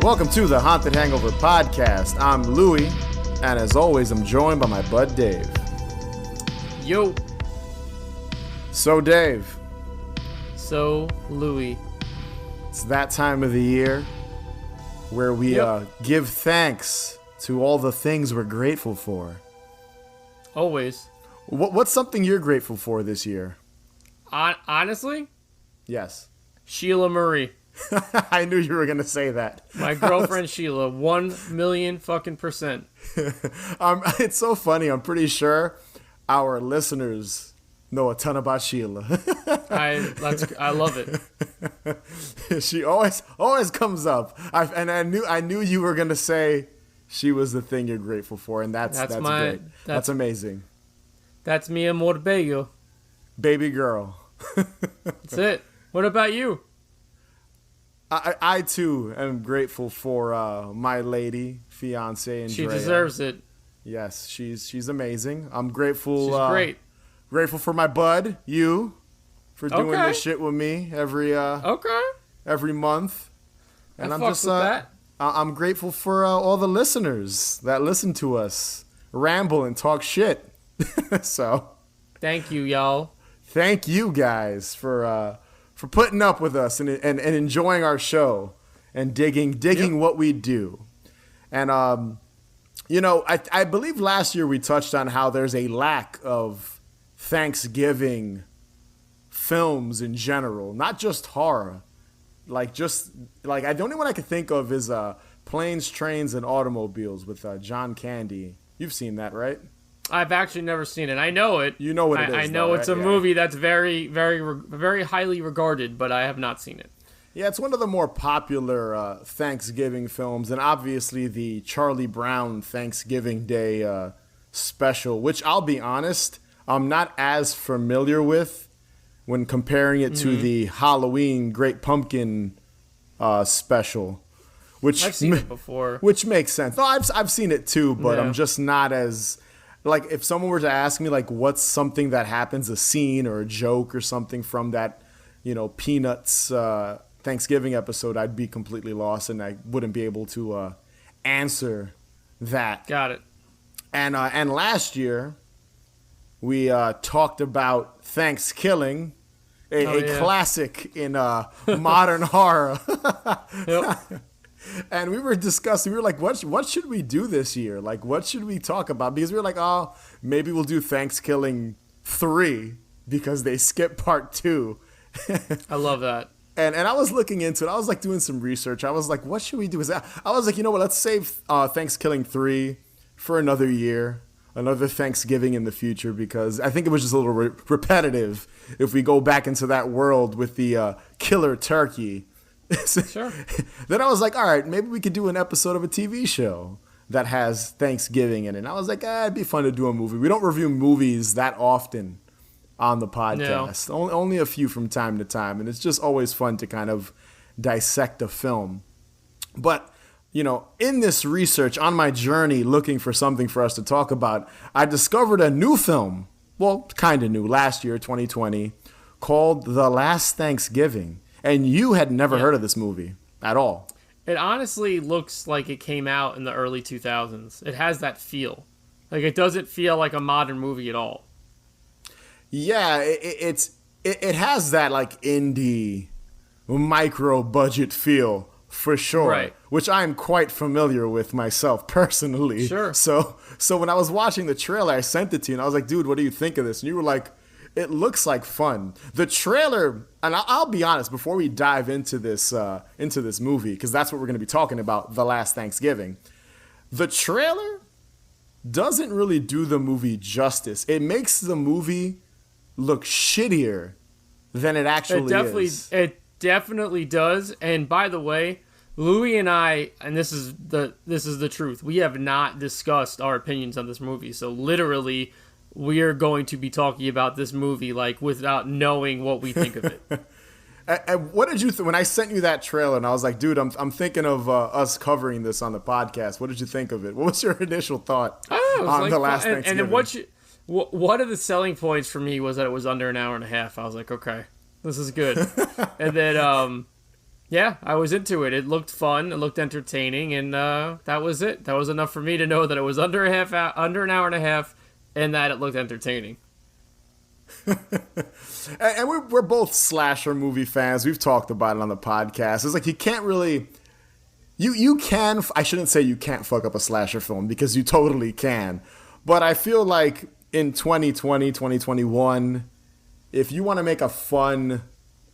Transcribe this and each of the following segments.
Welcome to the Haunted Hangover podcast. I'm Louie, and as always, I'm joined by my bud Dave. Yo. So Dave. So Louie. It's that time of the year where we give thanks to all the things we're grateful for. Always. What's something you're grateful for this year? Honestly? Yes. Sheila Marie. I knew you were going to say that. My girlfriend Sheila, 1,000,000 fucking %. It's so funny. I'm pretty sure our listeners know a ton about Sheila. I love it. She always comes up. I knew you were going to say she was the thing you're grateful for, and that's great. That's amazing. That's mi amor bello. Baby girl. That's it. What about you? I too am grateful for my lady, fiance, Andrea. She deserves it. Yes, she's amazing. I'm grateful. She's great. Grateful for my bud, you, for doing this shit with me every month. And I'm just that. I'm grateful for all the listeners that listen to us ramble and talk shit. So, thank you, y'all. Thank you guys for putting up with us and enjoying our show and digging what we do. And, I believe last year we touched on how there's a lack of Thanksgiving films in general, not just horror. The only one I can think of is Planes, Trains, and Automobiles with John Candy. You've seen that, right? I've actually never seen it. I know it. You know what it is. I know it's a movie that's very, very, very highly regarded, but I have not seen it. Yeah, it's one of the more popular Thanksgiving films, and obviously the Charlie Brown Thanksgiving Day special, which I'll be honest, I'm not as familiar with when comparing it to the Halloween Great Pumpkin special. Which I've seen it before. Which makes sense. No, I've seen it too, but I'm just not as... Like, if someone were to ask me, like, what's something that happens, a scene or a joke or something from that, Peanuts Thanksgiving episode, I'd be completely lost and I wouldn't be able to answer that. Got it. And last year, we talked about Thanksgiving, a classic in modern horror. Yep. And we were discussing, we were like, what should we do this year? Like, what should we talk about? Because we were like, oh, maybe we'll do Thanksgiving 3 because they skipped part 2. I love that. And I was looking into it. I was like doing some research. I was like, what should we do? I was like, you know what? Let's save Thanksgiving 3 for another year, another Thanksgiving in the future, because I think it was just a little repetitive if we go back into that world with the killer turkey. Sure. Then I was like, all right, maybe we could do an episode of a TV show that has Thanksgiving in it. And I was like, it'd be fun to do a movie. We don't review movies that often on the podcast. No. Only a few from time to time. And it's just always fun to kind of dissect a film. But, in this research, on my journey looking for something for us to talk about, I discovered a new film, well, kind of new, last year, 2020, called The Last Thanksgiving. And you had never heard of this movie at all. It honestly looks like it came out in the early 2000s. It has that feel. Like, it doesn't feel like a modern movie at all. Yeah, it has that, like, indie, micro-budget feel, for sure. Right. Which I'm quite familiar with myself, personally. Sure. So when I was watching the trailer, I sent it to you, and I was like, dude, what do you think of this? And you were like... It looks like fun. The trailer, and I'll be honest, before we dive into this movie, because that's what we're going to be talking about, The Last Thanksgiving, the trailer doesn't really do the movie justice. It makes the movie look shittier than it actually is. It definitely does. And by the way, Louie and I, and this is the truth, we have not discussed our opinions on this movie. So literally... we are going to be talking about this movie like without knowing what we think of it. And what did you think when I sent you that trailer? And I was like, dude, I'm thinking of us covering this on the podcast. What did you think of it? What was your initial thought on The Last Thanksgiving? And one of the selling points for me was that it was under an hour and a half. I was like, okay, this is good. And then Yeah, I was into it. It looked fun. It looked entertaining, and that was it. That was enough for me to know that it was under an hour and a half, and that it looked entertaining. And we're both slasher movie fans. We've talked about it on the podcast. It's like you can't really, you can. I shouldn't say you can't fuck up a slasher film because you totally can. But I feel like in 2020, 2021, if you want to make a fun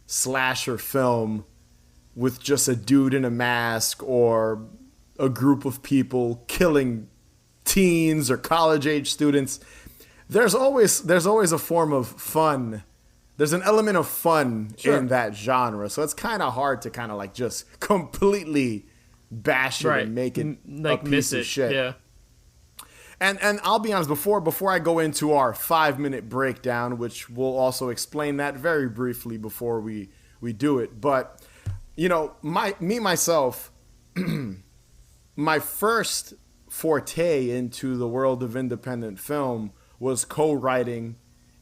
slasher film with just a dude in a mask or a group of people killing teens or college age students, there's always a form of fun. There's an element of fun in that genre. So it's kind of hard to kind of like just completely bash it and make it like a piece of shit. Yeah. And I'll be honest, before I go into our 5-minute breakdown, which we'll also explain that very briefly before we do it. But you know, myself, my first forte into the world of independent film was co-writing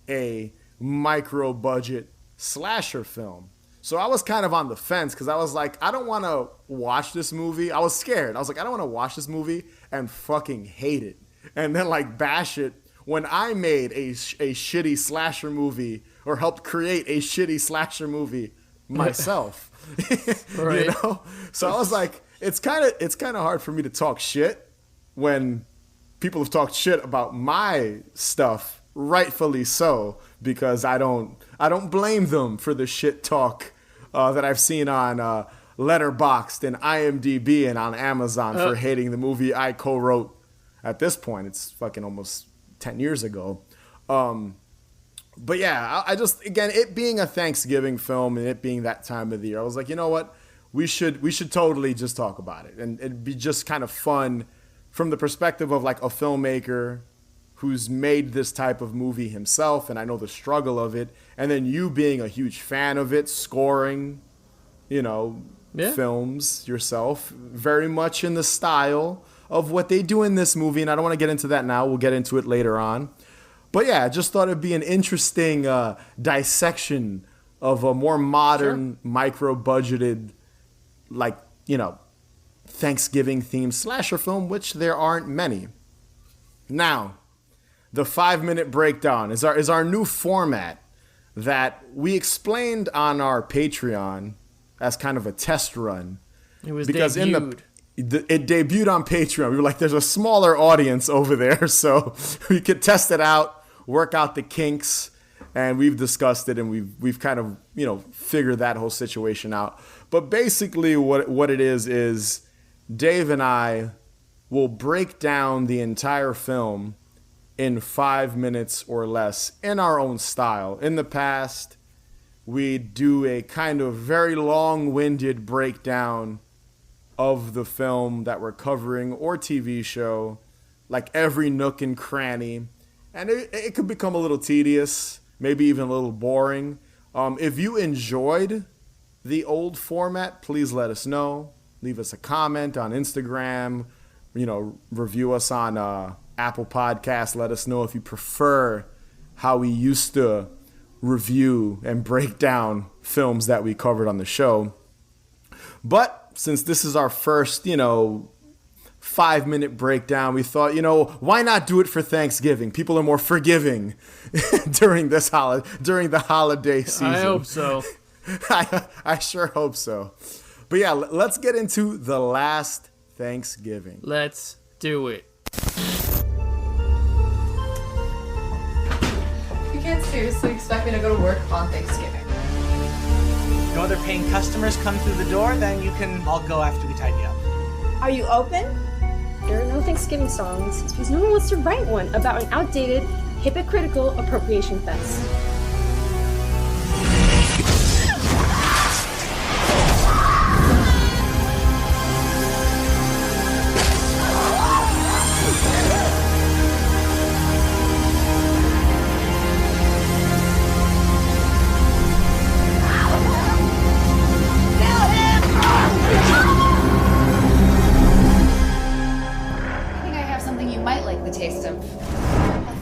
a micro-budget slasher film. So I was kind of on the fence because I was like, I don't want to watch this movie. I was scared. I was like, I don't want to watch this movie and fucking hate it. And then like bash it when I made a shitty slasher movie or helped create a shitty slasher movie myself. Right. You know? So I was like, it's kind of hard for me to talk shit when people have talked shit about my stuff, rightfully so, because I don't blame them for the shit talk that I've seen on Letterboxd and IMDb and on Amazon for hating the movie I co-wrote. At this point, it's fucking almost 10 years ago. But yeah, I just, again, it being a Thanksgiving film and it being that time of the year, I was like, you know what? We should totally just talk about it. And it'd be just kind of fun from the perspective of like a filmmaker who's made this type of movie himself, and I know the struggle of it, and then you being a huge fan of it, scoring, you know, films yourself, very much in the style of what they do in this movie, and I don't want to get into that now. We'll get into it later on. But yeah, I just thought it'd be an interesting dissection of a more modern, micro-budgeted, like, you know, Thanksgiving-themed slasher film, which there aren't many. Now, the 5-minute breakdown is our new format that we explained on our Patreon as kind of a test run. It was debuted. It debuted on Patreon. We were like, there's a smaller audience over there, so we could test it out, work out the kinks, and we've discussed it, and we've kind of, you know, figured that whole situation out. But basically what it is Dave and I will break down the entire film in 5 minutes or less in our own style. In the past, we do a kind of very long-winded breakdown of the film that we're covering or TV show, like every nook and cranny. And it could become a little tedious, maybe even a little boring. If you enjoyed the old format, please let us know. Leave us a comment on Instagram, you know, review us on Apple Podcasts. Let us know if you prefer how we used to review and break down films that we covered on the show. But since this is our first, you know, 5-minute breakdown, we thought, you know, why not do it for Thanksgiving? People are more forgiving during the holiday season. I hope so. I sure hope so. But yeah, let's get into The Last Thanksgiving. Let's do it. You can't seriously expect me to go to work on Thanksgiving. No other paying customers come through the door, then you can all go after we tidy up. Are you open? There are no Thanksgiving songs because no one wants to write one about an outdated, hypocritical appropriation fest.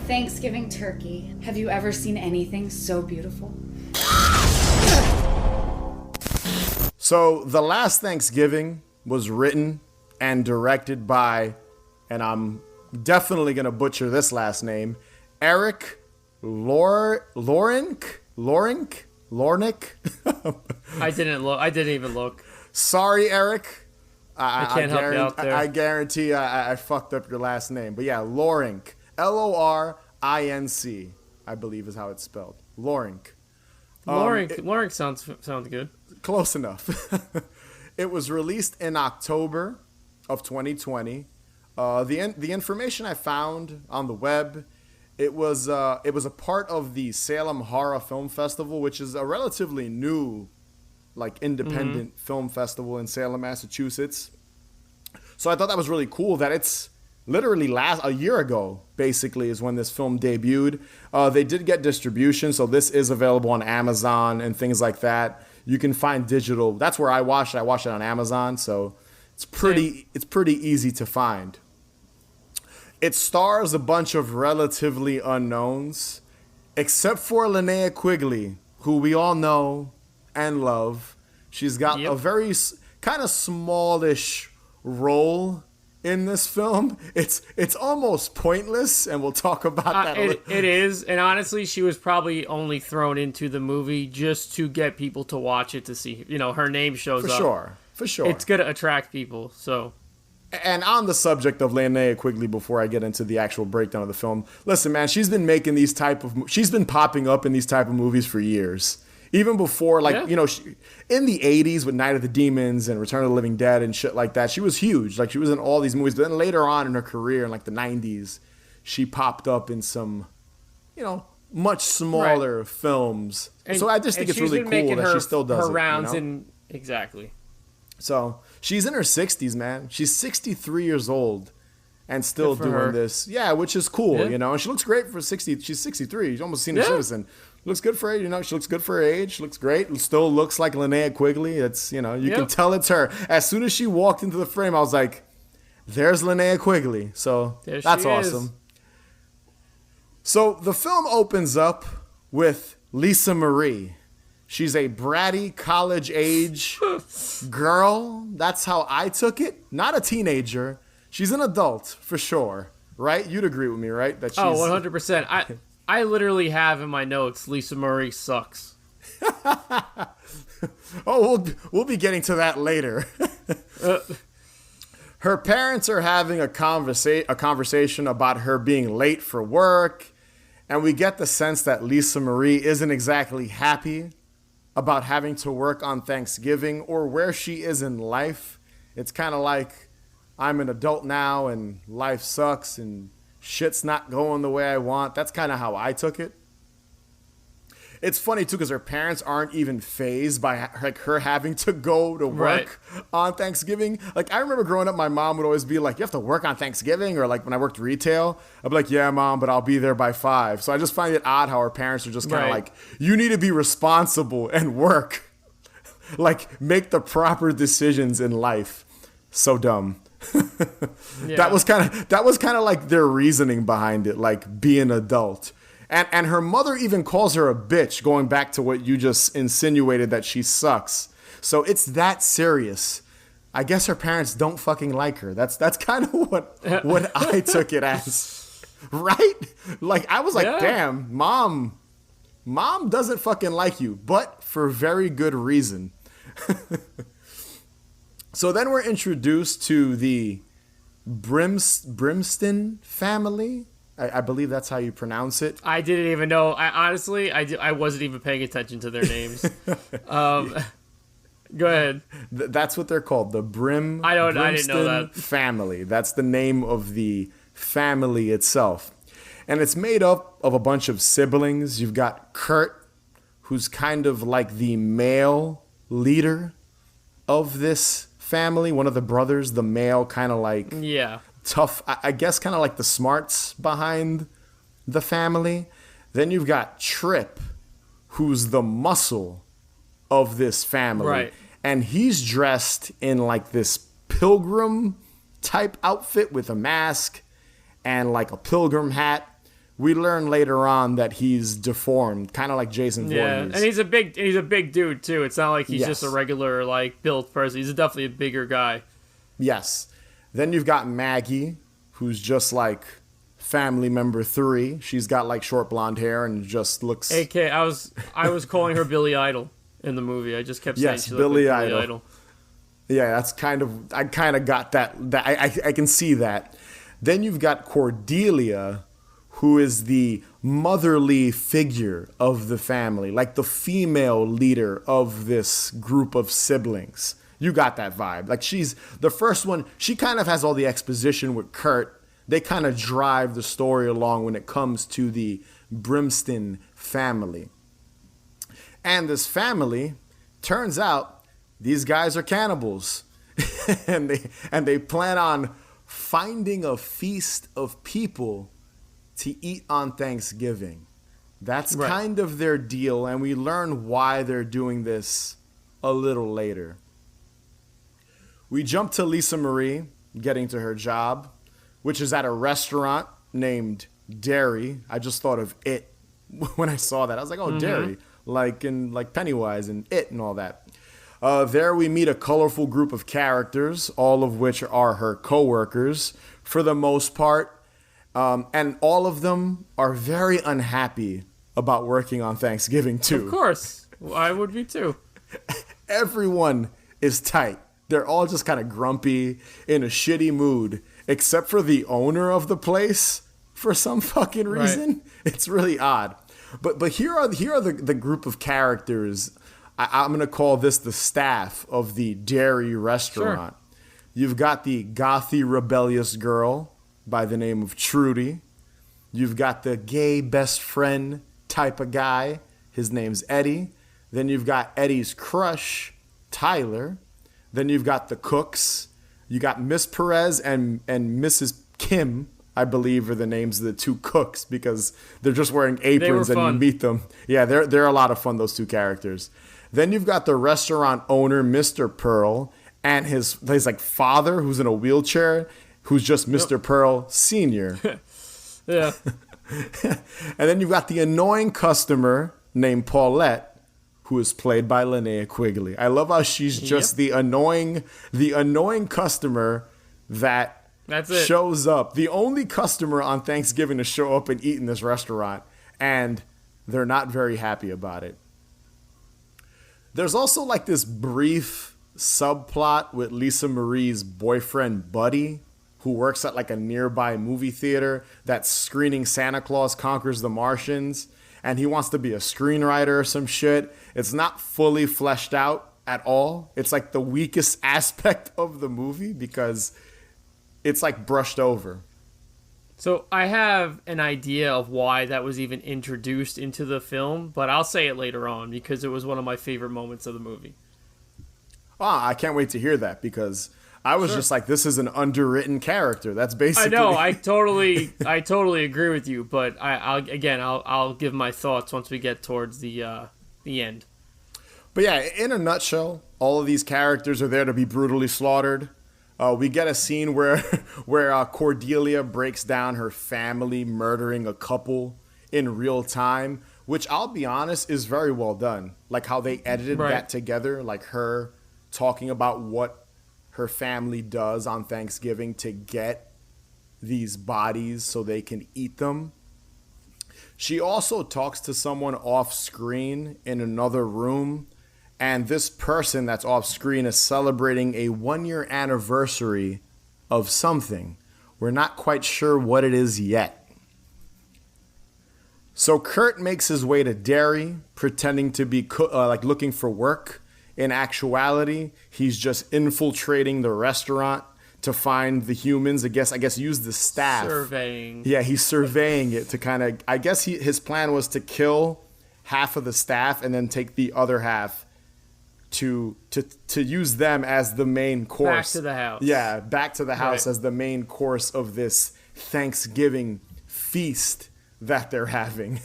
Thanksgiving turkey. Have you ever seen anything so beautiful? So The Last Thanksgiving was written and directed by, and I'm definitely going to butcher this last name, Eric Lornick. I didn't even look. Sorry, Eric. I can't help you out there. I guarantee I fucked up your last name. But yeah, Lorink. Lorinc, I believe is how it's spelled. Lorink. Lorink sounds good. Close enough. It was released in October of 2020. The information I found on the web, it was a part of the Salem Horror Film Festival, which is a relatively new, like, independent film festival in Salem, Massachusetts. So I thought that was really cool that it's literally a year ago, basically, is when this film debuted. They did get distribution, so this is available on Amazon and things like that. You can find digital. That's where I watched it. I watched it on Amazon, so it's pretty easy to find. It stars a bunch of relatively unknowns, except for Linnea Quigley, who we all know and love. She's got a very kind of smallish role in this film. It's almost pointless, and we'll talk about that. It is, and honestly, she was probably only thrown into the movie just to get people to watch it, to see, her name shows up. For sure. It's gonna attract people, so. And on the subject of Linnea Quigley, before I get into the actual breakdown of the film, listen, man, she's been popping up in these type of movies for years. Even before, in the 80s with Night of the Demons and Return of the Living Dead and shit like that, she was huge. Like, she was in all these movies. But then later on in her career, in, like, the 90s, she popped up in some, much smaller films. And, so I just think it's really cool that she still does her rounds. Exactly. So she's in her 60s, man. She's 63 years old and still doing this. Yeah, which is cool, And she looks great for 60. She's 63. She's almost senior citizen. Looks good for her, she looks good for her age. She looks great. Still looks like Linnea Quigley. It's, you can tell it's her. As soon as she walked into the frame, I was like, there's Linnea Quigley. So that's awesome. So the film opens up with Lisa Marie. She's a bratty college-age girl. That's how I took it. Not a teenager. She's an adult, for sure. Right? You'd agree with me, right? That she's 100%. I literally have in my notes, Lisa Marie sucks. We'll be getting to that later. Her parents are having a conversation about her being late for work, and we get the sense that Lisa Marie isn't exactly happy about having to work on Thanksgiving or where she is in life. It's kind of like, I'm an adult now and life sucks and shit's not going the way I want. That's kind of how I took it. It's funny, too, because her parents aren't even fazed by her having to go to work on Thanksgiving. Like, I remember growing up, my mom would always be like, you have to work on Thanksgiving? Or, like, when I worked retail, I'd be like, yeah, Mom, but I'll be there by 5. So I just find it odd how her parents are just kind of like, you need to be responsible and work. Like, make the proper decisions in life. So dumb. That was kind of like their reasoning behind it, like, be an adult. And her mother even calls her a bitch, going back to what you just insinuated, that she sucks. So it's that serious. I guess her parents don't fucking like her. That's kind of what I took it as. Right? Like, I was like, damn, mom doesn't fucking like you, but for very good reason. So then we're introduced to the Brimston family. I believe that's how you pronounce it. I didn't even know. I wasn't even paying attention to their names. Go ahead. That's what they're called, the Brimston I didn't know that. Family. That's the name of the family itself. And it's made up of a bunch of siblings. You've got Kurt, who's kind of like the male leader of this family. One of the brothers, the male, kind of like... Yeah. Tough, I guess, kind of like the smarts behind the family. Then you've got Trip, who's the muscle of this family. Right. And he's dressed in like this pilgrim type outfit with a mask and like a pilgrim hat we learn later on that he's deformed, kind of like Jason Voorhees. And he's a big dude too. It's not like he's just a regular like built person. He's definitely a bigger guy. Yes. Then you've got Maggie, who's just like family member 3. She's got like short blonde hair and just looks. I was calling her Billy Idol in the movie. I just kept saying she looked Billy like Billy Idol. Yeah, that's I kind of got that. I can see that. Then you've got Cordelia, who is the motherly figure of the family, like the female leader of this group of siblings. You got that vibe. Like she's the first one. She kind of has all the exposition with Kurt. They kind of drive the story along when it comes to the Brimston family. And this family, turns out, these guys are cannibals. and they plan on finding a feast of people to eat on Thanksgiving. That's kind of their deal, and we learn why they're doing this a little later. We jump to Lisa Marie getting to her job, which is at a restaurant named Dairy. I just thought of It when I saw that. I was like, oh, Dairy, like in like Pennywise and It and all that. There we meet a colorful group of characters, all of which are her coworkers for the most part. And all of them are very unhappy about working on Thanksgiving too. Of course. I would be too. Everyone is tight. They're all just kind of grumpy, in a shitty mood, except for the owner of the place for some fucking reason. Right. It's really odd. But here are the group of characters. I'm going to call this the staff of the Dairy restaurant. Sure. You've got the gothy rebellious girl by the name of Trudy. You've got the gay best friend type of guy. His name's Eddie. Then you've got Eddie's crush, Tyler. Then you've got the cooks. You got Miss Perez and Mrs. Kim, I believe, are the names of the 2 cooks because they're just wearing aprons and you meet them. Yeah, they're a lot of fun, those 2 characters. Then you've got the restaurant owner, Mr. Pearl, and his like father, who's in a wheelchair, who's just Mr. Pearl Sr. Yeah. And then you've got the annoying customer named Paulette, who is played by Linnea Quigley. I love how she's just the annoying customer that shows up. The only customer on Thanksgiving to show up and eat in this restaurant, and they're not very happy about it. There's also like this brief subplot with Lisa Marie's boyfriend, Buddy, who works at like a nearby movie theater that's screening Santa Claus Conquers the Martians. And he wants to be a screenwriter or some shit. It's not fully fleshed out at all. It's like the weakest aspect of the movie because it's like brushed over. So I have an idea of why that was even introduced into the film, but I'll say it later on because it was one of my favorite moments of the movie. I can't wait to hear that because I was just like, this is an underwritten character. That's basically. I know. I totally agree with you. But I'll give my thoughts once we get towards the end. But yeah, in a nutshell, all of these characters are there to be brutally slaughtered. We get a scene where Cordelia breaks down her family murdering a couple in real time, which I'll be honest is very well done. Like how they edited that together, like her talking about what her family does on Thanksgiving to get these bodies so they can eat them. She also talks to someone off screen in another room, and this person that's off screen is celebrating a 1-year anniversary of something. We're not quite sure what it is yet. So Kurt makes his way to Dairy, pretending to be looking for work. In actuality, he's just infiltrating the restaurant to find the humans. I guess use the staff. Surveying. Yeah, he's surveying it to kind of. I guess his plan was to kill half of the staff and then take the other half to use them as the main course. Back to the house. Yeah, back to the house as the main course of this Thanksgiving feast that they're having.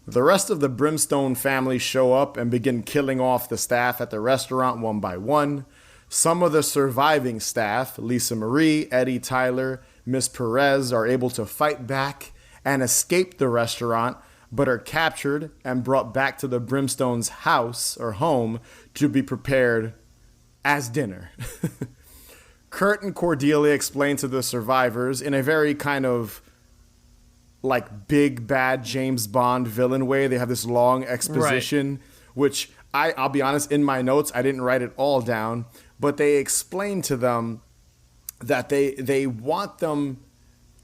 The rest of the Brimstone family show up and begin killing off the staff at the restaurant one by one. Some of the surviving staff, Lisa Marie, Eddie, Tyler, Miss Perez, are able to fight back and escape the restaurant, but are captured and brought back to the Brimstone's house or home to be prepared as dinner. Kurt and Cordelia explain to the survivors in a very kind of like big bad James Bond villain way. They have this long exposition, which I'll be honest, in my notes, I didn't write it all down, but they explain to them that they want them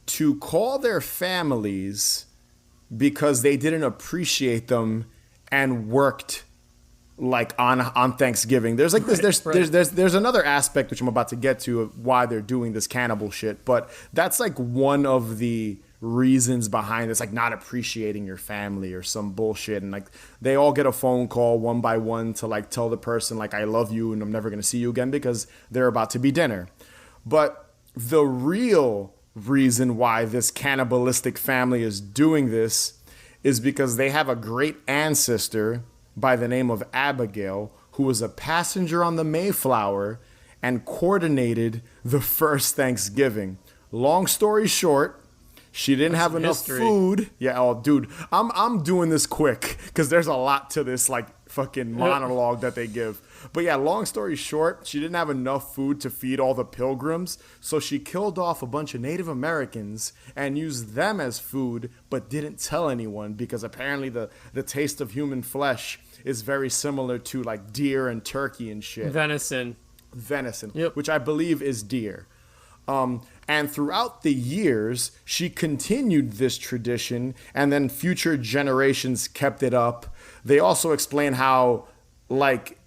to call their families because they didn't appreciate them and worked like on Thanksgiving. There's like this there's another aspect which I'm about to get to of why they're doing this cannibal shit, but that's like one of the reasons behind this, like not appreciating your family or some bullshit. And like they all get a phone call one by one to like tell the person like I love you and I'm never going to see you again because they're about to be dinner. But the real reason why this cannibalistic family is doing this is because they have a great ancestor by the name of Abigail who was a passenger on the Mayflower and coordinated the first Thanksgiving. Long story short, she didn't have enough food. Yeah, oh, dude, I'm doing this quick because there's a lot to this like fucking monologue that they give. But yeah, long story short, she didn't have enough food to feed all the pilgrims, so she killed off a bunch of Native Americans and used them as food, but didn't tell anyone because apparently the taste of human flesh is very similar to like deer and turkey and shit. Venison, yep. Which I believe is deer. And throughout the years, she continued this tradition, and then future generations kept it up. They also explain how, like,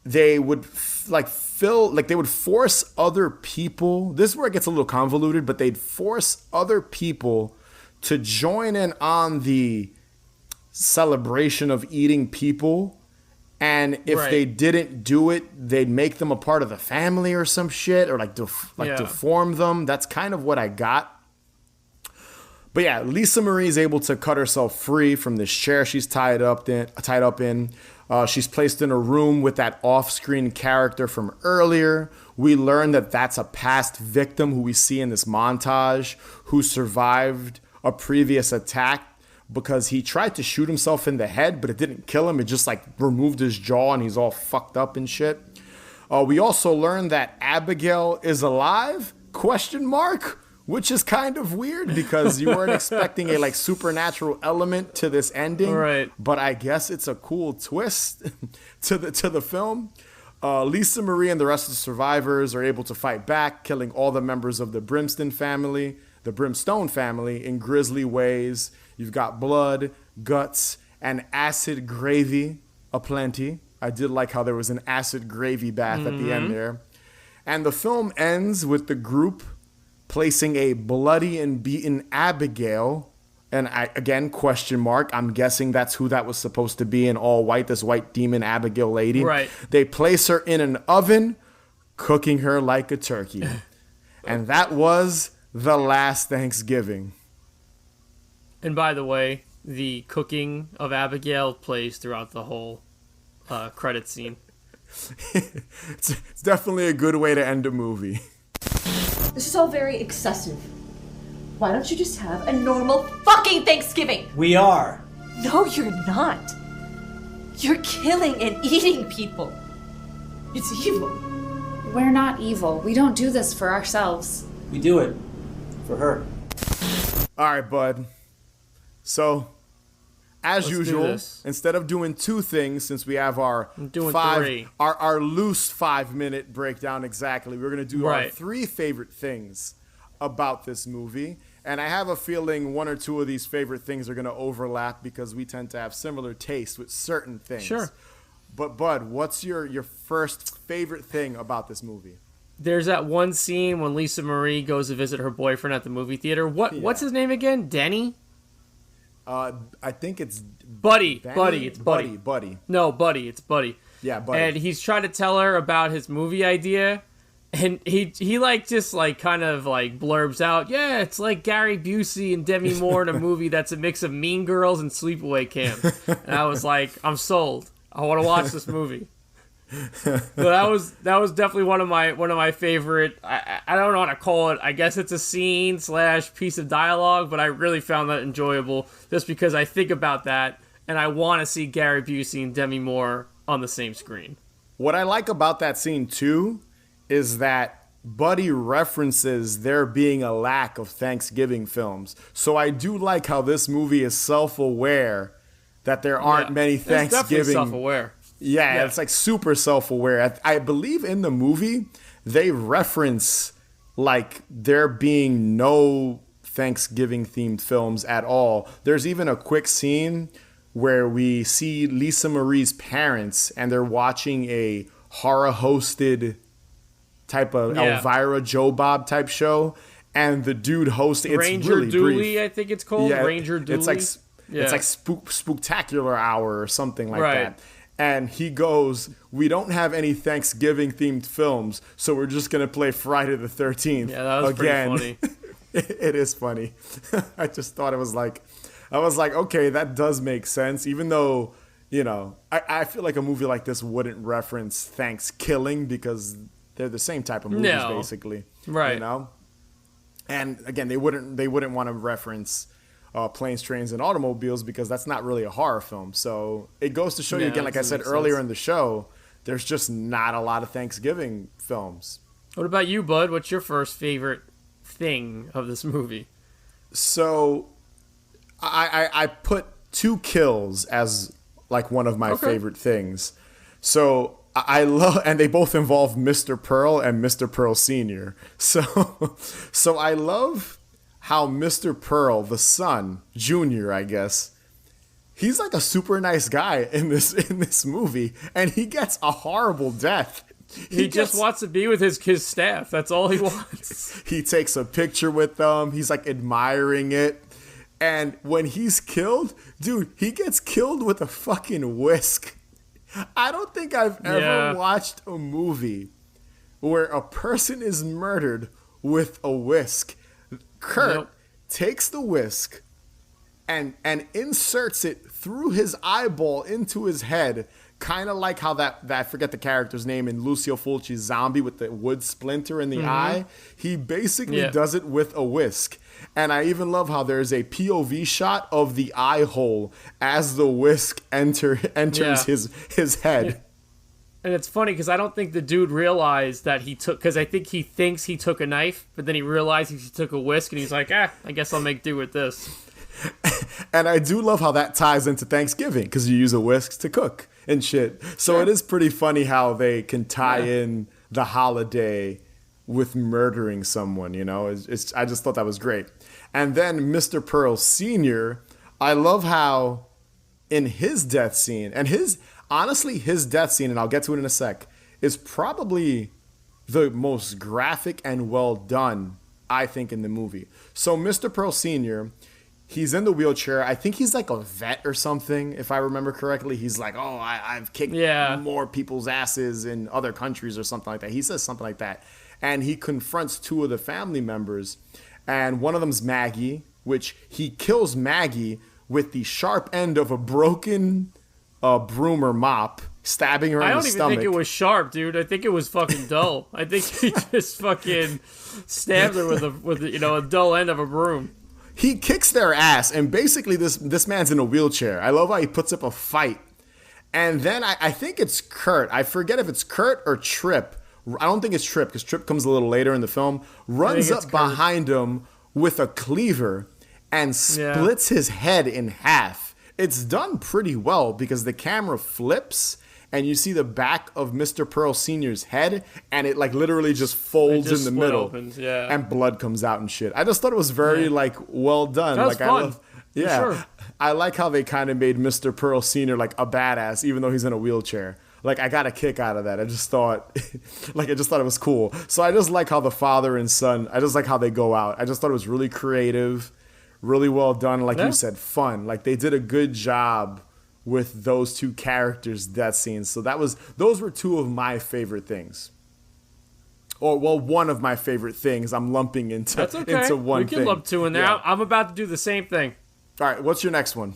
they would they would force other people. This is where it gets a little convoluted, but they'd force other people to join in on the celebration of eating people. And if they didn't do it, they'd make them a part of the family or some shit, or like deform them. That's kind of what I got. But yeah, Lisa Marie is able to cut herself free from this chair she's tied up in. She's placed in a room with that off-screen character from earlier. We learn that that's a past victim who we see in this montage who survived a previous attack because he tried to shoot himself in the head, but it didn't kill him. It just like removed his jaw and he's all fucked up and shit. We also learned that Abigail is alive, ? Which is kind of weird because you weren't expecting a like supernatural element to this ending. Right. But I guess it's a cool twist to the film. Lisa Marie and the rest of the survivors are able to fight back, killing all the members of the Brimstone family in grisly ways. You've got blood, guts, and acid gravy aplenty. I did like how there was an acid gravy bath at the end there. And the film ends with the group placing a bloody and beaten Abigail. And again, ? I'm guessing that's who that was supposed to be in all white, this white demon Abigail lady. Right. They place her in an oven, cooking her like a turkey. And that was the last Thanksgiving. And by the way, the cooking of Abigail plays throughout the whole credit scene. It's definitely a good way to end a movie. This is all very excessive. Why don't you just have a normal fucking Thanksgiving? We are. No, you're not. You're killing and eating people. It's evil. We're not evil. We don't do this for ourselves. We do it for her. All right, bud. So, as usual, instead of doing two things, since we have our our loose 5-minute breakdown exactly, we're going to do our 3 favorite things about this movie. And I have a feeling one or two of these favorite things are going to overlap because we tend to have similar tastes with certain things. Sure. But, Bud, what's your first favorite thing about this movie? There's that one scene when Lisa Marie goes to visit her boyfriend at the movie theater. What's his name again? Denny? I think it's Buddy. Benny? Buddy. It's Buddy. Buddy. No, Buddy. It's Buddy. Yeah, Buddy. And he's trying to tell her about his movie idea, and he like just like kind of like blurbs out, yeah, it's like Gary Busey and Demi Moore in a movie that's a mix of Mean Girls and Sleepaway Camp. And I was like, I'm sold. I want to watch this movie. But that was definitely one of my favorite. I don't know how to call it. I guess it's a scene / piece of dialogue, but I really found that enjoyable just because I think about that and I want to see Gary Busey and Demi Moore on the same screen. What I like about that scene too is that Buddy references there being a lack of Thanksgiving films. So I do like how this movie is self-aware that there aren't many Thanksgiving. It's definitely self-aware. Yeah, it's like super self-aware. I believe in the movie they reference like there being no Thanksgiving themed films at all. There's even a quick scene where we see Lisa Marie's parents and they're watching a horror hosted type of Elvira Joe Bob type show, and the dude hosts it's Ranger really Dooley, brief. I think it's called. Ranger Dooley. It's like Spooktacular Hour or something like that. And he goes, "We don't have any Thanksgiving themed films, so we're just gonna play Friday the 13th." Yeah, that was pretty funny. It is funny. I just thought it was like, I was like, okay, that does make sense. Even though, you know, I feel like a movie like this wouldn't reference Thanksgiving because they're the same type of movies, basically. Right. You know? And again, they wouldn't want to reference Planes, Trains, and Automobiles because that's not really a horror film. So it goes to show you again, like I said earlier in the show, there's just not a lot of Thanksgiving films. What about you, Bud? What's your first favorite thing of this movie? So I put two kills as like one of my favorite things. So I love, and they both involve Mr. Pearl and Mr. Pearl Sr. So I love how Mr. Pearl, the son, Junior, I guess, he's like a super nice guy in this movie, and he gets a horrible death. He just wants to be with his staff. That's all he wants. He takes a picture with them. He's like admiring it. And when he's killed, dude, he gets killed with a fucking whisk. I don't think I've ever watched a movie where a person is murdered with a whisk. Kurt takes the whisk and inserts it through his eyeball into his head, kind of like how that I forget the character's name in Lucio Fulci's Zombie with the wood splinter in the eye. He basically does it with a whisk. And I even love how there's a POV shot of the eye hole as the whisk enters his head. And it's funny because I don't think the dude realized that he took, because I think he thinks he took a knife, but then he realizes he took a whisk and he's like, I guess I'll make do with this. And I do love how that ties into Thanksgiving because you use a whisk to cook and shit. So it is pretty funny how they can tie in the holiday with murdering someone, you know? I just thought that was great. And then Mr. Pearl Sr., I love how in his death scene, and honestly, his death scene, and I'll get to it in a sec, is probably the most graphic and well done, I think, in the movie. So Mr. Pearl Sr., he's in the wheelchair. I think he's like a vet or something, if I remember correctly. He's like, I've kicked more people's asses in other countries or something like that. He says something like that. And he confronts two of the family members. And one of them's Maggie, which he kills Maggie with the sharp end of a broken broom or mop, stabbing her in the stomach. I don't even think it was sharp, dude. I think it was fucking dull. I think he just fucking stabbed her with a dull end of a broom. He kicks their ass, and basically this man's in a wheelchair. I love how he puts up a fight. And then I think it's Kurt. I forget if it's Kurt or Trip. I don't think it's Trip, because Trip comes a little later in the film. Runs up behind him with a cleaver and splits his head in half. It's done pretty well because the camera flips and you see the back of Mr. Pearl Sr.'s head, and it like literally just folds in the middle, opens, and blood comes out and shit. I just thought it was very like well done. That was like fun. Sure. I like how they kind of made Mr. Pearl Sr. like a badass, even though he's in a wheelchair. Like, I got a kick out of that. I just thought it was cool. So I just like how the father and son, I just like how they go out. I just thought it was really creative, really well done. Like you said, fun. Like, they did a good job with those two characters' death scenes. So those were two of my favorite things. Or, well, one of my favorite things I'm lumping into, That's okay. into one thing. We can lump two in there. Yeah. I'm about to do the same thing. All right, what's your next one?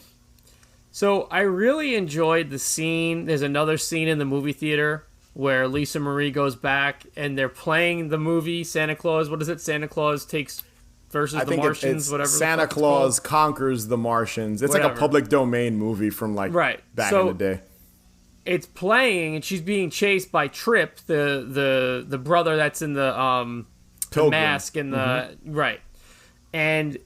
So I really enjoyed the scene. There's another scene in the movie theater where Lisa Marie goes back and they're playing the movie Santa Claus. What is it? Santa Claus takes versus the Martians, it's whatever. Santa Claus conquers the Martians. It's like a public domain movie from like back in the day. It's playing and she's being chased by Trip, the brother that's in the mask and the right. And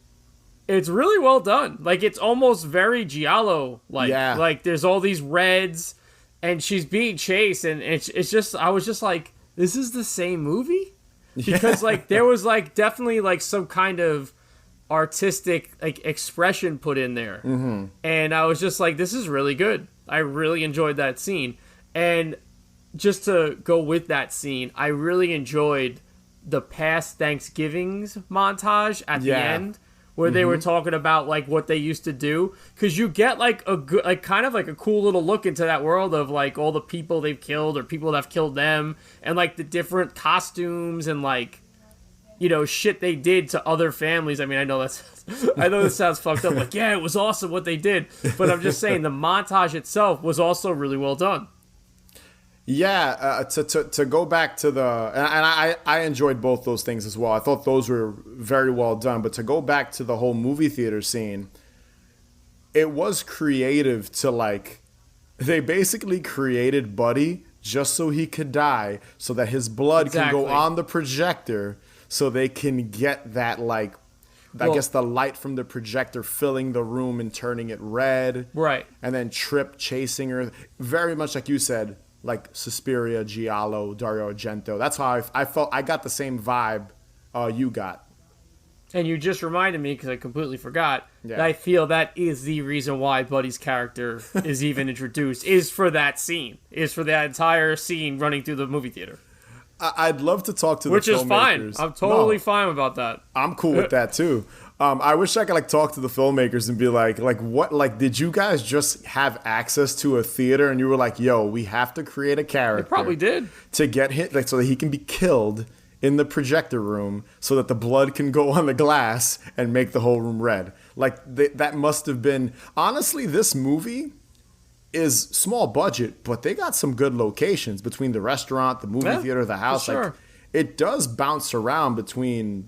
it's really well done. Like, it's almost very Giallo like. Yeah. Like, there's all these reds and she's being chased and it's just, I was just like, this is the same movie? Because like there was like definitely like some kind of artistic like expression put in there. And I was just like, this is really good. I really enjoyed that scene. And just to go with that scene, I really enjoyed the past Thanksgivings montage at the end where they were talking about like what they used to do, because you get like a good, like kind of like a cool little look into that world of like all the people they've killed or people that have killed them, and like the different costumes and like, you know, shit they did to other families. I mean, I know this sounds fucked up. Like, yeah, it was awesome what they did, but I'm just saying the montage itself was also really well done. Yeah, to go back to I enjoyed both those things as well. I thought those were very well done. But to go back to the whole movie theater scene, it was creative to like, they basically created Buddy just so he could die, so that his blood can go on the projector, so they can get that like, I guess the light from the projector filling the room and turning it red. Right. And then Trip chasing her, very much like you said. Like Suspiria, Giallo, Dario Argento. That's how I felt. I got the same vibe you got. And you just reminded me, because I completely forgot, that I feel that is the reason why Buddy's character is even introduced, is for that scene. Is for that entire scene running through the movie theater. I'd love to talk to the filmmakers. Which is fine. I'm totally fine about that. I'm cool with that too. I wish I could like talk to the filmmakers and be like what, like, did you guys just have access to a theater and you were like, yo, we have to create a character? They probably did. To get hit, like, so that he can be killed in the projector room, so that the blood can go on the glass and make the whole room red. Like, that must have been, honestly, this movie is small budget, but they got some good locations between the restaurant, the movie theater, the house. Sure. Like, it does bounce around between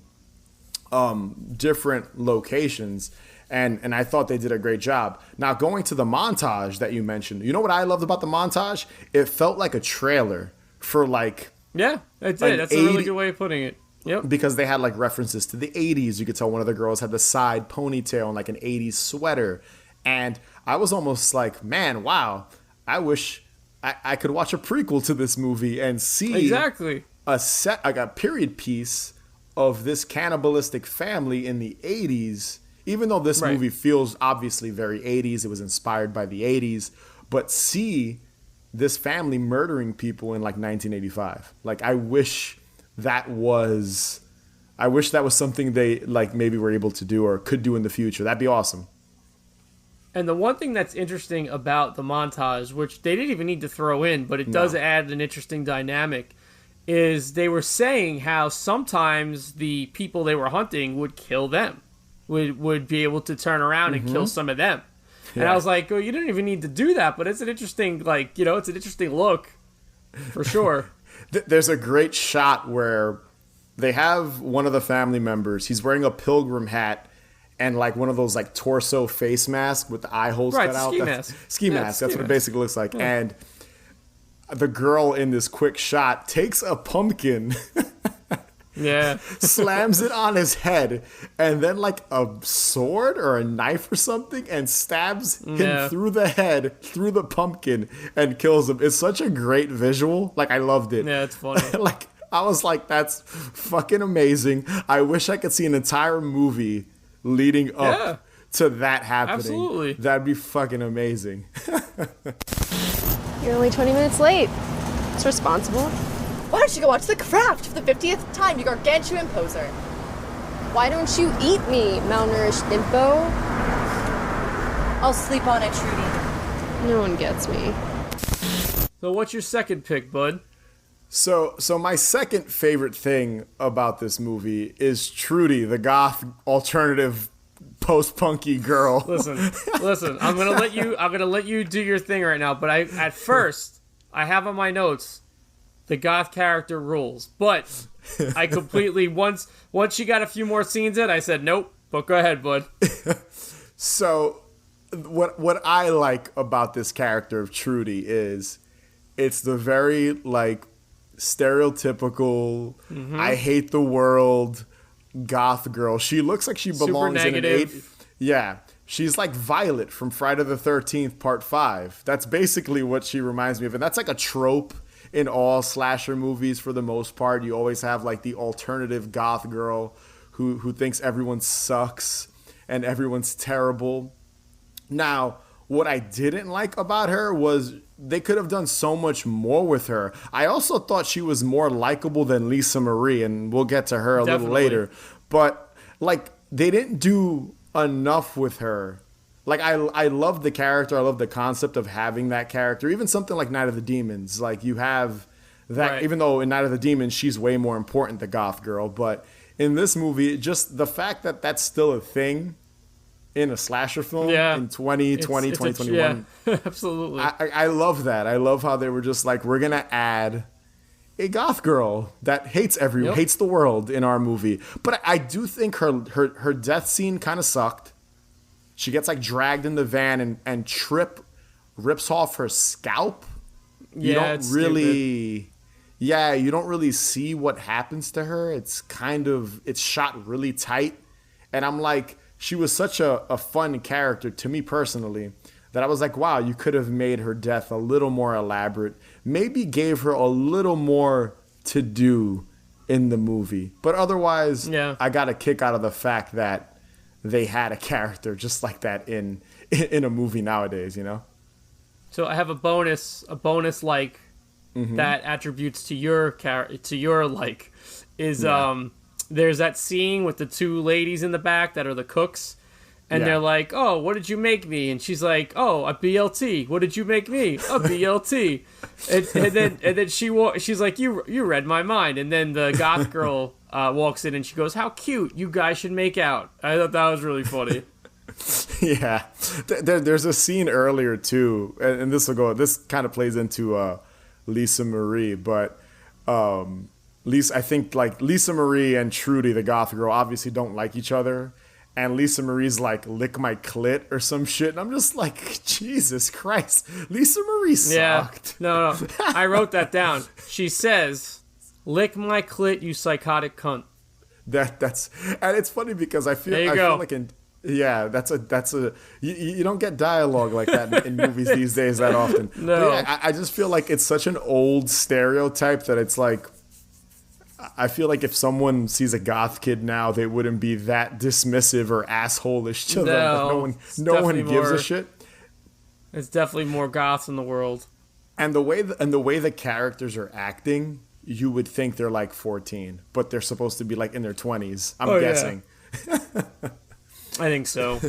different locations, and I thought they did a great job. Now, going to the montage that you mentioned, you know what I loved about the montage? It felt like a trailer for like... Yeah, it did. That's a really good way of putting it. Yep. Because they had like references to the 80s. You could tell one of the girls had the side ponytail and like an 80s sweater. And I was almost like, man, wow, I wish I could watch a prequel to this movie and see a set, like a period piece of this cannibalistic family in the 80s. Even though this movie feels obviously very 80s, it was inspired by the 80s, but see this family murdering people in like 1985. Like, I wish that was something they like maybe were able to do or could do in the future. That'd be awesome. And the one thing that's interesting about the montage, which they didn't even need to throw in, but it does add an interesting dynamic, is they were saying how sometimes the people they were hunting would kill them, would be able to turn around and kill some of them. Yeah. And I was like, oh, you didn't even need to do that, but it's an interesting, like, you know, it's an interesting look, for sure. There's a great shot where they have one of the family members, he's wearing a pilgrim hat and like one of those like torso face masks with the eye holes cut out. Ski mask. That's what it basically looks like. Yeah. And the girl in this quick shot takes a pumpkin, slams it on his head, and then like a sword or a knife or something, and stabs him through the head, through the pumpkin, and kills him. It's such a great visual. Like, I loved it. Yeah, it's funny. Like, I was like, that's fucking amazing. I wish I could see an entire movie leading up to that happening. Absolutely. That'd be fucking amazing. You're only 20 minutes late. It's responsible. Why don't you go watch The Craft for the 50th time, you gargantuan poser? Why don't you eat me, malnourished nympho? I'll sleep on it, Trudy. No one gets me. So what's your second pick, bud? So my second favorite thing about this movie is Trudy, the goth alternative post-punky girl. Listen. I'm gonna let you do your thing right now. But at first I have on my notes, the goth character rules. But I completely once she got a few more scenes in, I said nope. But go ahead, bud. So, what I like about this character of Trudy is it's the very like stereotypical I hate the world goth girl. She looks like she belongs in an 8. Yeah. She's like Violet from Friday the 13th Part 5. That's basically what she reminds me of. And that's like a trope in all slasher movies for the most part. You always have like the alternative goth girl who thinks everyone sucks and everyone's terrible. Now, what I didn't like about her was they could have done so much more with her. I also thought she was more likable than Lisa Marie, and we'll get to her a little later. But like they didn't do enough with her. Like I love the character. I love the concept of having that character. Even something like Night of the Demons. Like you have that, even though in Night of the Demons she's way more important, the goth girl. But in this movie, just the fact that that's still a thing in a slasher film in 2020, 2021. Yeah, absolutely. I love that. I love how they were just like, we're going to add a goth girl that hates everyone, hates the world in our movie. But I do think her death scene kind of sucked. She gets like dragged in the van and Trip rips off her scalp. You don't really, you don't really see what happens to her. It's shot really tight. And I'm like, she was such a fun character to me personally that I was like, wow, you could have made her death a little more elaborate. Maybe gave her a little more to do in the movie. But otherwise, I got a kick out of the fact that they had a character just like that in a movie nowadays, you know? So I have a bonus like that attributes to your like is there's that scene with the 2 ladies in the back that are the cooks, and they're like, "Oh, what did you make me?" And she's like, "Oh, a BLT. What did you make me? A BLT." and then she's like, "You read my mind." And then the goth girl walks in and she goes, "How cute! You guys should make out." I thought that was really funny. Yeah, there's a scene earlier too, and this kind of plays into Lisa Marie, but. I think like Lisa Marie and Trudy, the goth girl, obviously don't like each other. And Lisa Marie's like, lick my clit or some shit. And I'm just like, Jesus Christ. Lisa Marie sucked. Yeah. No. I wrote that down. She says, lick my clit, you psychotic cunt. That's and it's funny because I feel like you don't get dialogue like that in movies these days that often. No. I just feel like it's such an old stereotype that it's like, I feel like if someone sees a goth kid now, they wouldn't be that dismissive or asshole-ish to them. No one gives a shit. It's definitely more goths in the world. And the way the characters are acting, you would think they're like 14, but they're supposed to be like in their 20s. I'm guessing. Yeah. I think so.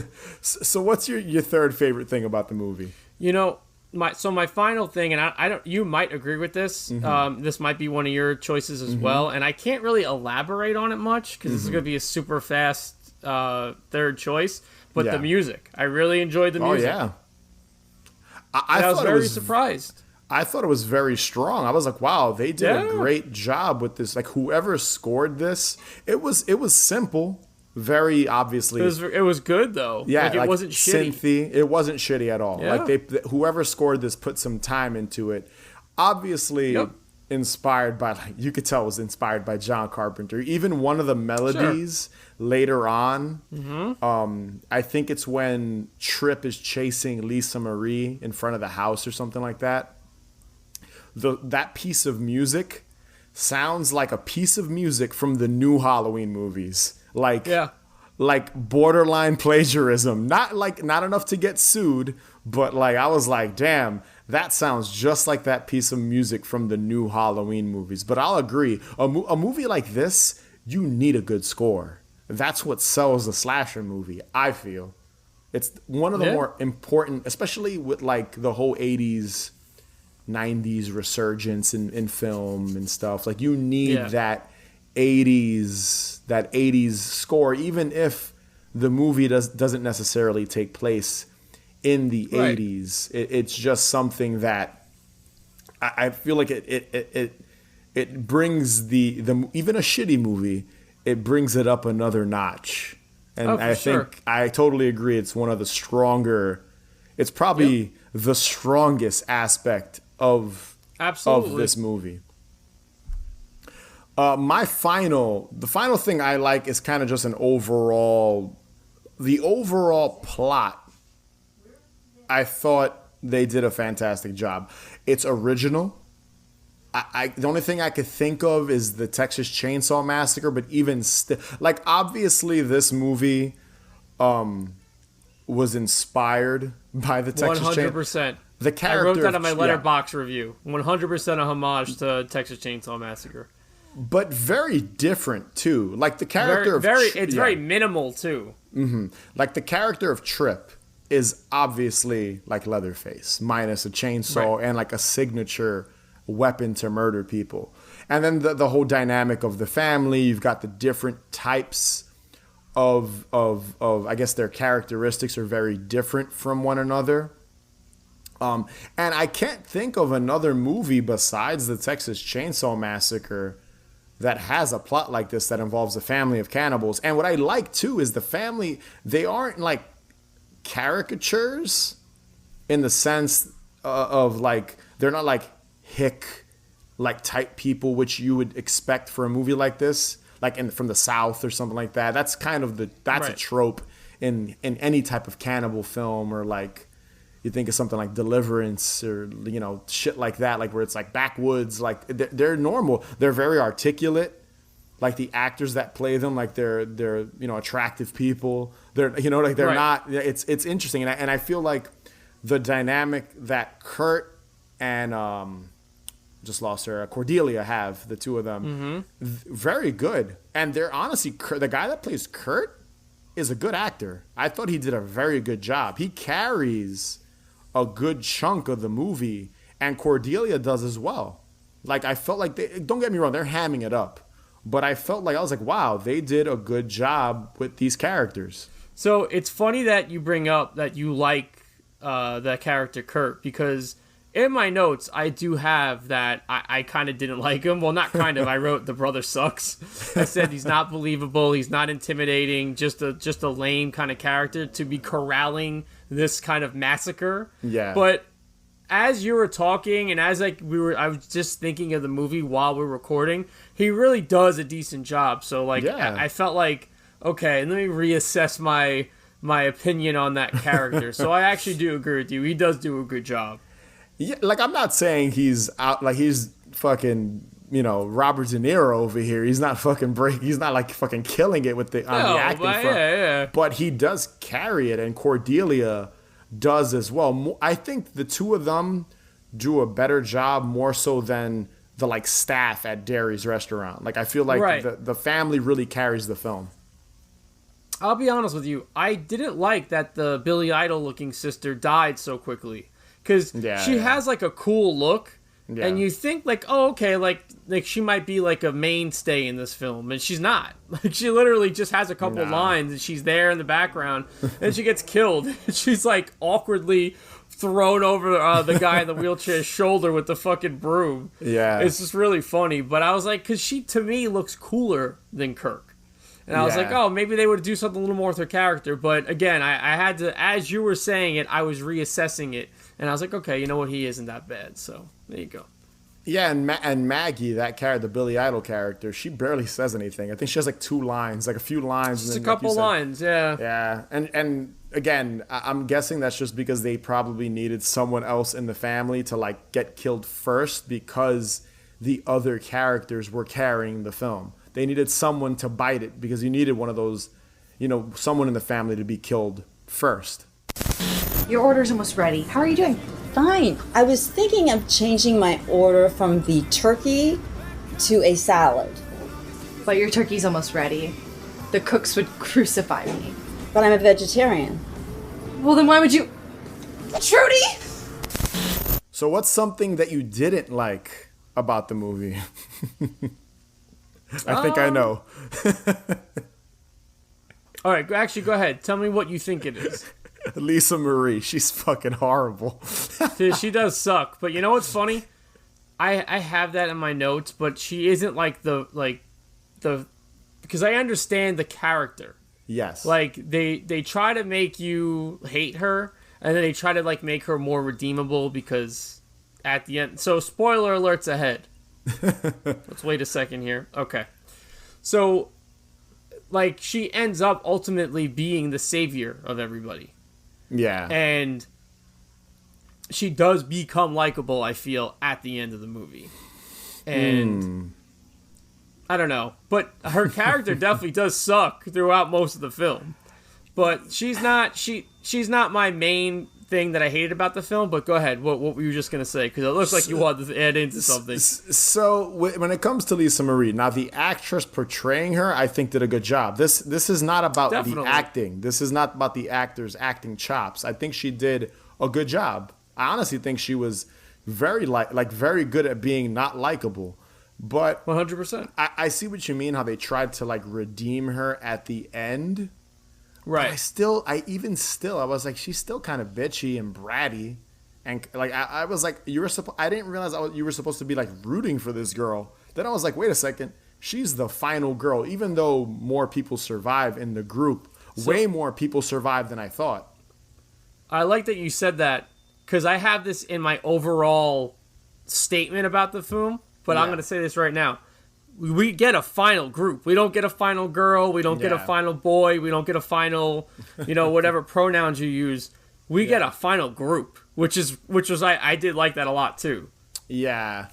So what's your third favorite thing about the movie? You know, my final thing, and I don't. You might agree with this. This might be one of your choices as well, and I can't really elaborate on it much because this is going to be a super fast third choice. But the music, I really enjoyed the music. Oh yeah, I was very surprised. I thought it was very strong. I was like, wow, they did a great job with this. Like whoever scored this, it was simple. Very obviously, it was good though. Yeah, like, it wasn't shitty. Synthy. It wasn't shitty at all. Yeah. Like whoever scored this put some time into it. Obviously, inspired by you could tell it was inspired by John Carpenter. Even one of the melodies later on. I think it's when Trip is chasing Lisa Marie in front of the house or something like that. That piece of music sounds like a piece of music from the new Halloween movies. Like borderline plagiarism. Not enough to get sued, but like I was like, damn, that sounds just like that piece of music from the new Halloween movies. But I'll agree, a movie like this, you need a good score. That's what sells a slasher movie, I feel. It's one of the more important, especially with like the whole 80s, 90s resurgence in film and stuff. Like you need that 80s score, even if the movie doesn't necessarily take place in the 80s. It's just something that I feel like it brings the even a shitty movie, it brings it up another notch. And I think I totally agree. It's one of the stronger. It's probably the strongest aspect of this movie. The final thing I like is kind of just the overall plot. I thought they did a fantastic job. It's original. The only thing I could think of is the Texas Chainsaw Massacre, but even still, like, obviously this movie was inspired by the Texas Chainsaw. 100%. The character I wrote that on my Letterboxd review. 100% a homage to Texas Chainsaw Massacre. But very different too. Like the character it's very minimal too. Mm-hmm. Like the character of Trip is obviously like Leatherface, minus a chainsaw and like a signature weapon to murder people. And then the whole dynamic of the family. You've got the different types of I guess their characteristics are very different from one another. And I can't think of another movie besides the Texas Chainsaw Massacre that has a plot like this that involves a family of cannibals. And what I like too is the family, they aren't like caricatures in the sense of like, they're not like hick like type people, which you would expect for a movie like this, like from the South or something like that. That's kind of a trope in any type of cannibal film, or like you think of something like Deliverance or, you know, shit like that, like where it's like backwoods, like they're normal. They're very articulate. Like the actors that play them, like they're you know, attractive people. They're, you know, like they're not. It's interesting, and I feel like the dynamic that Kurt and just lost her, Cordelia have, the two of them, very good. And they're honestly, the guy that plays Kurt is a good actor. I thought he did a very good job. He carries a good chunk of the movie, and Cordelia does as well. Like I felt like don't get me wrong, they're hamming it up. But I felt like, I was like, wow, they did a good job with these characters. So it's funny that you bring up that you like that character Kurt, because in my notes, I do have that I kind of didn't like him. Well, not kind of. I wrote the brother sucks. I said he's not believable. He's not intimidating. Just a lame kind of character to be corralling this kind of massacre. Yeah. But as you were talking, and as I was just thinking of the movie while we were recording, he really does a decent job. So like, I felt like, okay, let me reassess my opinion on that character. So I actually do agree with you. He does do a good job. Yeah, like I'm not saying he's out, like he's fucking, you know, Robert De Niro over here. He's not fucking he's not like fucking killing it with the acting front. Yeah. But he does carry it, and Cordelia does as well. I think the two of them do a better job, more so than the like staff at Derry's restaurant. Like I feel like the family really carries the film. I'll be honest with you, I didn't like that the Billy Idol looking sister died so quickly, because she has like a cool look, and you think like, oh, okay, like she might be like a mainstay in this film, and she's not. Like she literally just has a couple lines, and she's there in the background, and she gets killed. She's like awkwardly thrown over the guy in the wheelchair's shoulder with the fucking broom. Yeah, it's just really funny. But I was like, because she to me looks cooler than Kirk. And I was like, oh, maybe they would do something a little more with her character. But again, I had to, as you were saying it, I was reassessing it. And I was like, okay, you know what? He isn't that bad. So there you go. Yeah, and Maggie, that character, the Billy Idol character, she barely says anything. I think she has like 2 lines, like a few lines. Just a couple lines, yeah. Yeah, and again, I'm guessing that's just because they probably needed someone else in the family to like get killed first, because the other characters were carrying the film. They needed someone to bite it, because you needed one of those, you know, someone in the family to be killed first. Your order's almost ready. How are you doing? Fine. I was thinking of changing my order from the turkey to a salad. But your turkey's almost ready. The cooks would crucify me. But I'm a vegetarian. Well, then why would you... Trudy! So what's something that you didn't like about the movie? I think I know. All right, actually, go ahead. Tell me what you think it is. Lisa Marie, she's fucking horrible. Dude, she does suck. But you know what's funny? I have that in my notes, but she isn't like the because I understand the character. Yes. Like they try to make you hate her, and then they try to like make her more redeemable because at the end. So spoiler alerts ahead. Let's wait a second here. Okay. So like she ends up ultimately being the savior of everybody. Yeah. And she does become likable, I feel, at the end of the movie. And I don't know. But her character definitely does suck throughout most of the film. But she's not my main thing that I hated about the film. But go ahead. What were you just going to say? Because it looks like you wanted to add into something. So when it comes to Lisa Marie, now the actress portraying her, I think did a good job. This is not about the acting. This is not about the actor's acting chops. I think she did a good job. I honestly think she was very very good at being not likable. But 100%. I see what you mean, how they tried to like redeem her at the end. Right. But I was like, she's still kind of bitchy and bratty. And like I was like, I didn't realize you were supposed to be like rooting for this girl. Then I was like, wait a second, she's the final girl. Even though more people survive in the group, way more people survive than I thought. I like that you said that. Because I have this in my overall statement about the film, but I'm going to say this right now. We get a final group. We don't get a final girl. We don't get a final boy. We don't get a final, whatever pronouns you use. We get a final group, which was I did like that a lot too. Yeah.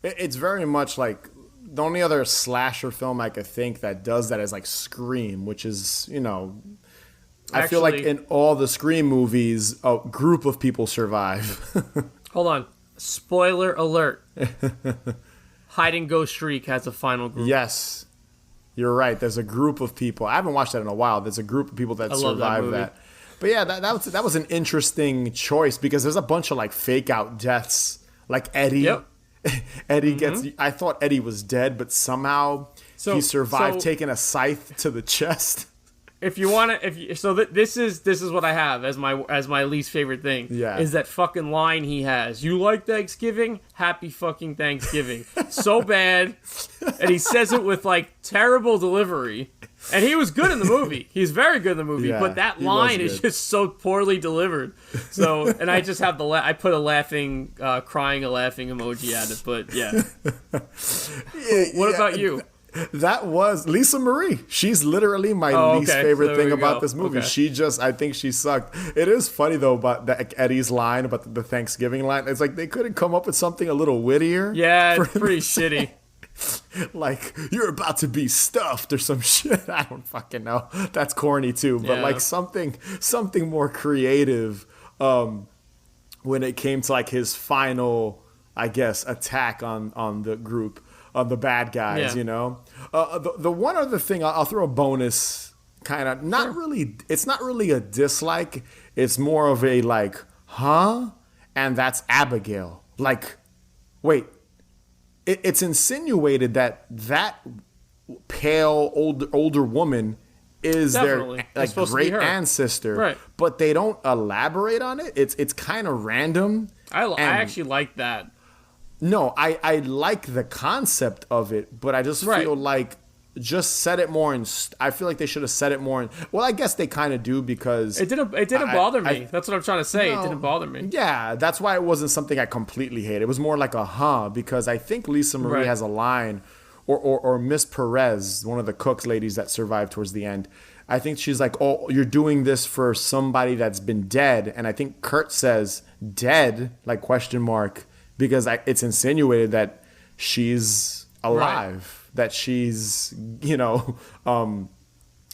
It's very much like the only other slasher film I could think that does that is like Scream, which is, I feel like in all the Scream movies, a group of people survive. Hold on. Spoiler alert. Hide and Go Shriek has a final group. Yes. You're right. There's a group of people. I haven't watched that in a while. There's a group of people that survive that. But yeah, that was an interesting choice because there's a bunch of like fake out deaths. Like Eddie. Yep. Eddie gets... I thought Eddie was dead, but somehow he survived taking a scythe to the chest. If you want to, this is what I have as my least favorite thing. Yeah. Is that fucking line he has? You like Thanksgiving? Happy fucking Thanksgiving. So bad, and he says it with like terrible delivery. And he was good in the movie. He's very good in the movie, but that line is just so poorly delivered. So, and I just have I put a laughing, crying a laughing emoji at it. But yeah. What about you? That was Lisa Marie. She's literally my least favorite thing about this movie. Okay. I think she sucked. It is funny though about Eddie's line about the Thanksgiving line. It's like they couldn't come up with something a little wittier. Yeah, it's pretty shitty. Like, you're about to be stuffed or some shit. I don't fucking know. That's corny too. But like something more creative when it came to like his final, I guess, attack on the group. Of the bad guys, the one other thing I'll throw a bonus kind of not really. It's not really a dislike. It's more of a like, huh? And that's Abigail. Like, wait, it's insinuated that pale older woman is Definitely. Their like great ancestor, right? But they don't elaborate on it. It's kind of random. I actually like that. No, I like the concept of it, but I just feel like just set it more in. I feel like they should have said it more in. Well, I guess they kind of do because it didn't bother me. That's what I'm trying to say. No, it didn't bother me. Yeah, that's why it wasn't something I completely hate. It was more like a because I think Lisa Marie has a line, or Miss Perez, one of the cooks ladies that survived towards the end. I think she's like, "Oh, you're doing this for somebody that's been dead," and I think Kurt says "dead?" like question mark. Because it's insinuated that she's alive, that she's,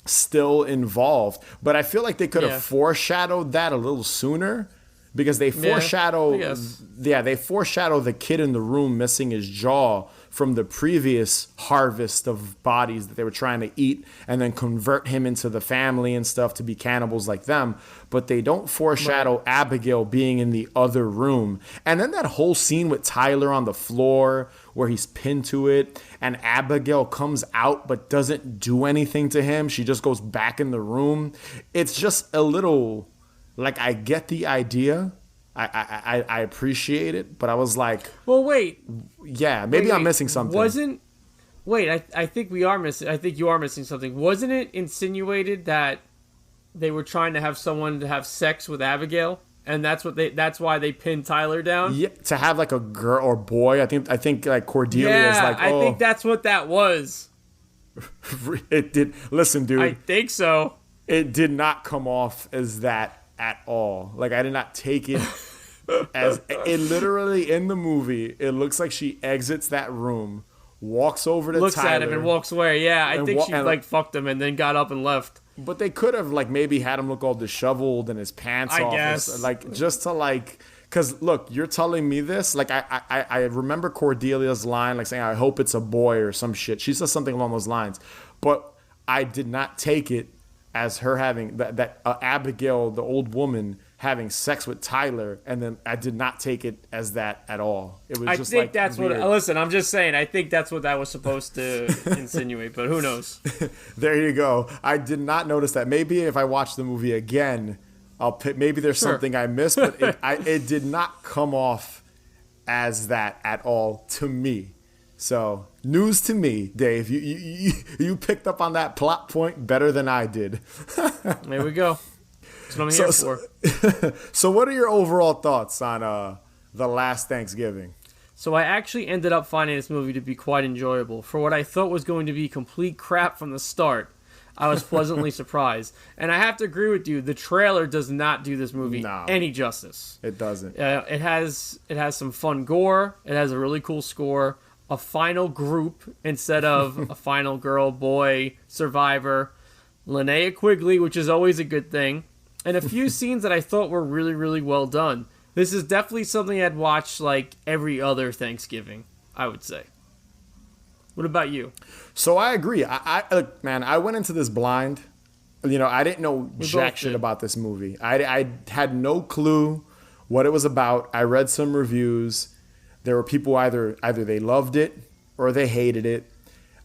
still involved. But I feel like they could have foreshadowed that a little sooner because they foreshadow the kid in the room missing his jaw from the previous harvest of bodies that they were trying to eat and then convert him into the family and stuff to be cannibals like them. But they don't foreshadow Abigail being in the other room. And then that whole scene with Tyler on the floor where he's pinned to it and Abigail comes out but doesn't do anything to him. She just goes back in the room. It's just a little, like, I get the idea, I appreciate it, but I was like, well, wait. Yeah, maybe I'm missing something. I think we are missing. I think you are missing something. Wasn't it insinuated that they were trying to have someone to have sex with Abigail, and that's why they pinned Tyler down? Yeah, to have like a girl or boy. I think like Cordelia is like. I think that's what that was. It did. Listen, dude. I think so. It did not come off as that at all. Like, I did not take it as it literally in the movie. It looks like she exits that room, walks over to looks Tyler, at him and walks away. Yeah, I think she like fucked him and then got up and left. But they could have like maybe had him look all disheveled and his pants off. I guess. Like, just to like. Because, look, you're telling me this. Like, I remember Cordelia's line, like saying, I hope it's a boy or some shit. She says something along those lines. But I did not take it as her having, that Abigail, the old woman, having sex with Tyler. And then I did not take it as that at all. It was just like, I think that's weird. Listen, I'm just saying, I think that's what that was supposed to insinuate. But who knows? There you go. I did not notice that. Maybe if I watch the movie again, I'll pick, maybe there's something I missed, but it did not come off as that at all to me. So, news to me, Dave. You picked up on that plot point better than I did. There we go. That's what I'm here for. So, what are your overall thoughts on The Last Thanksgiving? So I actually ended up finding this movie to be quite enjoyable. For what I thought was going to be complete crap from the start, I was pleasantly surprised. And I have to agree with you, the trailer does not do this movie any justice. It doesn't. It has some fun gore. It has a really cool score. A final group instead of a final girl, boy, survivor. Linnea Quigley, which is always a good thing. And a few scenes that I thought were really, really well done. This is definitely something I'd watch like every other Thanksgiving, I would say. What about you? So I agree. I went into this blind. You know, I didn't know jack shit about this movie. I had no clue what it was about. I read some reviews. There were people either they loved it or they hated it.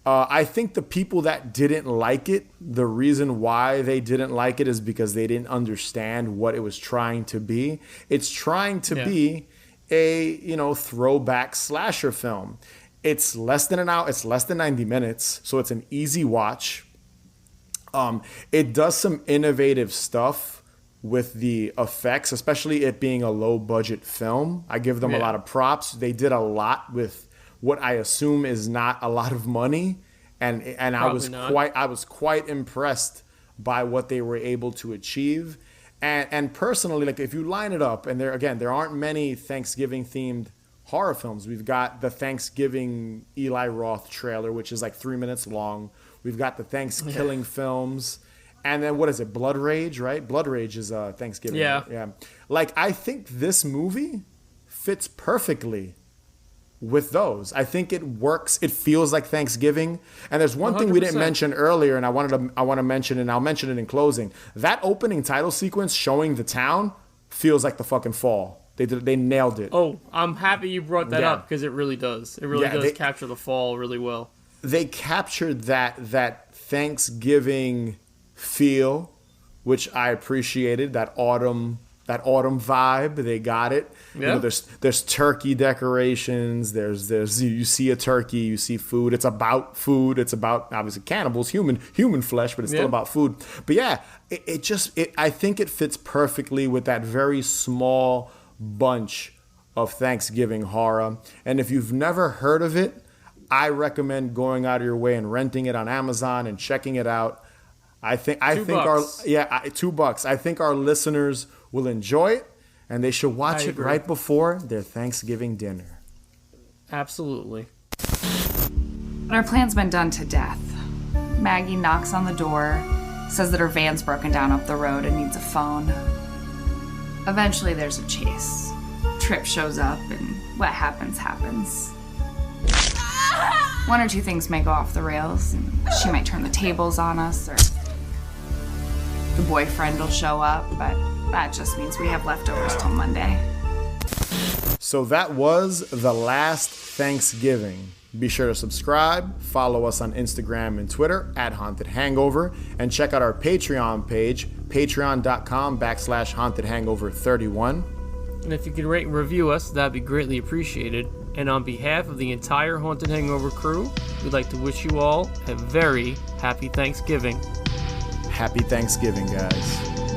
I think the people that didn't like it, the reason why they didn't like it is because they didn't understand what it was trying to be. It's trying to be a, throwback slasher film. It's less than an hour. It's less than 90 minutes, so it's an easy watch. It does some innovative stuff with the effects, especially it being a low-budget film. I give them a lot of props. They did a lot with what I assume is not a lot of money, and I was quite impressed by what they were able to achieve. And personally, like if you line it up, and there aren't many Thanksgiving-themed horror films. We've got the Thanksgiving Eli Roth trailer, which is like 3 minutes long. We've got the Thanksgiving films. And then what is it? Blood Rage, right? Blood Rage is Thanksgiving. Yeah. Like, I think this movie fits perfectly with those. I think it works. It feels like Thanksgiving. And there's one 100%. Thing we didn't mention earlier, and I want to mention it, and I'll mention it in closing. That opening title sequence showing the town feels like the fucking fall. They nailed it. Oh, I'm happy you brought that up because it really does. It really does capture the fall really well. They captured that Thanksgiving feel, which I appreciated. That autumn vibe. They got it. Yeah. There's turkey decorations. There's you see a turkey. You see food. It's about food. It's about obviously cannibals, human flesh, but it's still about food. But yeah, I think it fits perfectly with that very small bunch of Thanksgiving horror. And if you've never heard of it, I recommend going out of your way and renting it on Amazon and checking it out. I think $2. I think our listeners will enjoy it, and they should watch it right before their Thanksgiving dinner. Absolutely. Our plan's been done to death. Maggie knocks on the door, says that her van's broken down up the road and needs a phone. Eventually there's a chase. Trip shows up and what happens. One or two things may go off the rails, and she might turn the tables on us, or the boyfriend will show up, but that just means we have leftovers till Monday. So that was The Last Thanksgiving. Be sure to subscribe, follow us on Instagram and Twitter @HauntedHangover, and check out our Patreon page, patreon.com/HauntedHangover31. And if you could rate and review us, that'd be greatly appreciated. And on behalf of the entire Haunted Hangover crew, we'd like to wish you all a very happy Thanksgiving. Happy Thanksgiving, guys.